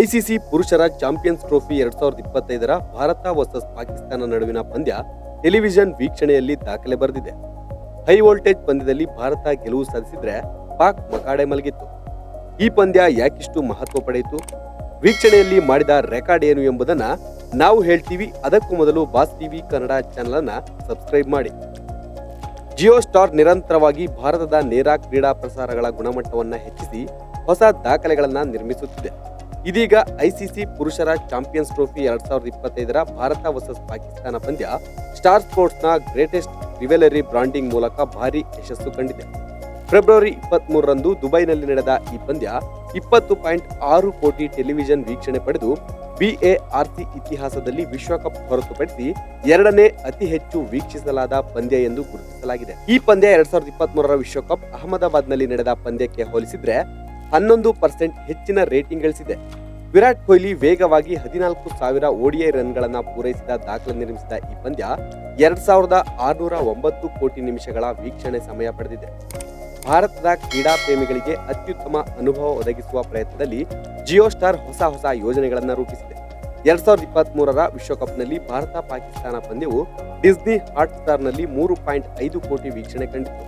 ICC ಪುರುಷರ champions trophy 2025ರ Bharat versus Pakistan ನಡುವಿನ ಪಂದ್ಯ ಟೆಲಿವಿಷನ್ ವೀಕ್ಷಣೆಯಲ್ಲಿ ದಾಖಲೆ ಬರೆದಿದೆ. ಹೈ ವೋಲ್ಟೇಜ್ ಪಂದ್ಯದಲ್ಲಿ ಭಾರತ ಗೆಲುವು ಸಾಧಿಸಿದ್ರೆ ಪಾಕ್ ಮಕಾಡೆ ಮಲಗಿತ್ತು. ಈ ಪಂದ್ಯ ಯಾಕಿಷ್ಟು ಮಹತ್ವ ಪಡೆಯಿತು, ವೀಕ್ಷಣೆಯಲ್ಲಿ ಮಾಡಿದ ರೆಕಾರ್ಡ್ ಏನು ಎಂಬುದನ್ನ ನಾವು ಹೇಳ್ತೀವಿ. ಅದಕ್ಕೂ ಮೊದಲು ಬಾಸ್ ಟಿವಿ ಕನ್ನಡ ಚಾನೆಲ್ ಅನ್ನ ಸಬ್ಸ್ಕ್ರೈಬ್ ಮಾಡಿ. ಜಿಯೋ ಸ್ಟಾರ್ ನಿರಂತರವಾಗಿ ಭಾರತದ ನೇರ ಕ್ರೀಡಾ ಪ್ರಸಾರಗಳ ಗುಣಮಟ್ಟವನ್ನ ಹೆಚ್ಚಿಸಿ ಹೊಸ ದಾಖಲೆಗಳನ್ನ ನಿರ್ಮಿಸುತ್ತಿದೆ. ಇದೀಗ ಐಸಿಸಿ ಪುರುಷರ ಚಾಂಪಿಯನ್ಸ್ ಟ್ರೋಫಿ 2025ರ ಭಾರತ ವರ್ಸಸ್ ಪಾಕಿಸ್ತಾನ ಪಂದ್ಯ ಸ್ಟಾರ್ ಸ್ಪೋರ್ಟ್ಸ್ನ ಗ್ರೇಟೆಸ್ಟ್ ರಿವೆಲರಿ ಬ್ರಾಂಡಿಂಗ್ ಮೂಲಕ ಭಾರಿ ಯಶಸ್ಸು ಕಂಡಿದೆ. ಫೆಬ್ರವರಿ 23ರಂದು ದುಬೈನಲ್ಲಿ ನಡೆದ ಈ ಪಂದ್ಯ 20.6 ಕೋಟಿ ಟೆಲಿವಿಷನ್ ವೀಕ್ಷಣೆ ಪಡೆದು ಬಿಎಆರ್ಸಿ ಇತಿಹಾಸದಲ್ಲಿ ವಿಶ್ವಕಪ್ ಹೊರತುಪಡಿಸಿ ಎರಡನೇ ಅತಿ ಹೆಚ್ಚು ವೀಕ್ಷಿಸಲಾದ ಪಂದ್ಯ ಎಂದು ಗುರುತಿಸಲಾಗಿದೆ. ಈ ಪಂದ್ಯ 2023ರ ವಿಶ್ವಕಪ್ ಅಹಮದಾಬಾದ್ನಲ್ಲಿ ನಡೆದ ಪಂದ್ಯಕ್ಕೆ ಹೋಲಿಸಿದ್ರೆ 11% ಹೆಚ್ಚಿನ ರೇಟಿಂಗ್ ಗಳಿಸಿದೆ. ವಿರಾಟ್ ಕೊಹ್ಲಿ ವೇಗವಾಗಿ 14,000 ಓಡಿಐ ರನ್ಗಳನ್ನ ಪೂರೈಸಿದ ದಾಖಲೆ ನಿರ್ಮಿಸಿದ ಈ ಪಂದ್ಯ 2,609 ಕೋಟಿ ನಿಮಿಷಗಳ ವೀಕ್ಷಣೆ ಸಮಯ ಪಡೆದಿದೆ. ಭಾರತದ ಕ್ರೀಡಾ ಪ್ರೇಮಿಗಳಿಗೆ ಅತ್ಯುತ್ತಮ ಅನುಭವ ಒದಗಿಸುವ ಪ್ರಯತ್ನದಲ್ಲಿ ಜಿಯೋ ಸ್ಟಾರ್ ಹೊಸ ಯೋಜನೆಗಳನ್ನು ರೂಪಿಸಿದೆ. 2023ರ ವಿಶ್ವಕಪ್ನಲ್ಲಿ ಭಾರತ ಪಾಕಿಸ್ತಾನ ಪಂದ್ಯವು ಡಿಸ್ನಿ ಹಾಟ್ಸ್ಟಾರ್ನಲ್ಲಿ 3.5 ಕೋಟಿ ವೀಕ್ಷಣೆ ಕಂಡಿತು.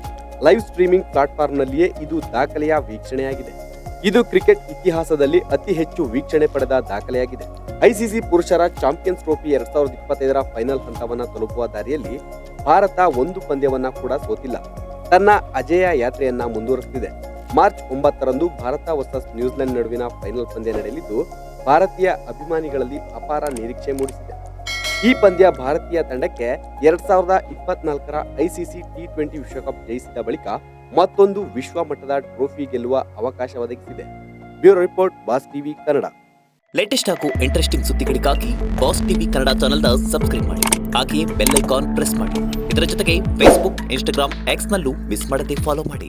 ಲೈವ್ ಸ್ಟ್ರೀಮಿಂಗ್ ಪ್ಲಾಟ್ಫಾರ್ಮ್ನಲ್ಲಿಯೇ ಇದು ದಾಖಲೆಯ ವೀಕ್ಷಣೆಯಾಗಿದೆ. ಇದು ಕ್ರಿಕೆಟ್ ಇತಿಹಾಸದಲ್ಲಿ ಅತಿ ಹೆಚ್ಚು ವೀಕ್ಷಣೆ ಪಡೆದ ದಾಖಲೆಯಾಗಿದೆ. ಐಸಿಸಿ ಪುರುಷರ ಚಾಂಪಿಯನ್ಸ್ ಟ್ರೋಫಿ 2025ರ ಫೈನಲ್ ಹಂತವನ್ನ ತಲುಪುವ ದಾರಿಯಲ್ಲಿ ಭಾರತ ಒಂದು ಪಂದ್ಯವನ್ನ ಕೂಡ ಸೋತಿಲ್ಲ. ತನ್ನ ಅಜೇಯ ಯಾತ್ರೆಯನ್ನ ಮುಂದುವರೆಸುತ್ತಿದೆ. ಮಾರ್ಚ್ 9ರಂದು ಭಾರತ ವರ್ಸಸ್ ನ್ಯೂಜಿಲೆಂಡ್ ನಡುವಿನ ಫೈನಲ್ ಪಂದ್ಯ ನಡೆಯಲಿದ್ದು ಭಾರತೀಯ ಅಭಿಮಾನಿಗಳಲ್ಲಿ ಅಪಾರ ನಿರೀಕ್ಷೆ ಮೂಡಿಸಿದೆ. ಈ ಪಂದ್ಯ ಭಾರತೀಯ ತಂಡಕ್ಕೆ 2024ರ ಐಸಿಸಿ T20 ವಿಶ್ವಕಪ್ ಜಯಿಸಿದ ಬಳಿಕ ಮತ್ತೊಂದು ವಿಶ್ವ ಮಟ್ಟದ ಟ್ರೋಫಿ ಗೆಲ್ಲುವ ಅವಕಾಶ ಒದಗಿಸಿದೆ. Bureau report, boss TV Kannada. Latest ಹಾಗೂ ಇಂಟ್ರೆಸ್ಟಿಂಗ್ ಸುದ್ದಿಗಳಿಗಾಗಿ ಬಾಸ್ ಟಿವಿ ಕನ್ನಡ ಚಾನೆಲ್ನ ಸಬ್ಸ್ಕ್ರೈಬ್ ಮಾಡಿ. ಹಾಗೆಯೇ ಬೆಲ್ ಐಕಾನ್ ಪ್ರೆಸ್ ಮಾಡಿ. ಇದರ ಜೊತೆಗೆ ಫೇಸ್ಬುಕ್, ಇನ್ಸ್ಟಾಗ್ರಾಮ್, ಎಕ್ಸ್ನಲ್ಲೂ ಮಿಸ್ ಮಾಡದೆ ಫಾಲೋ ಮಾಡಿ.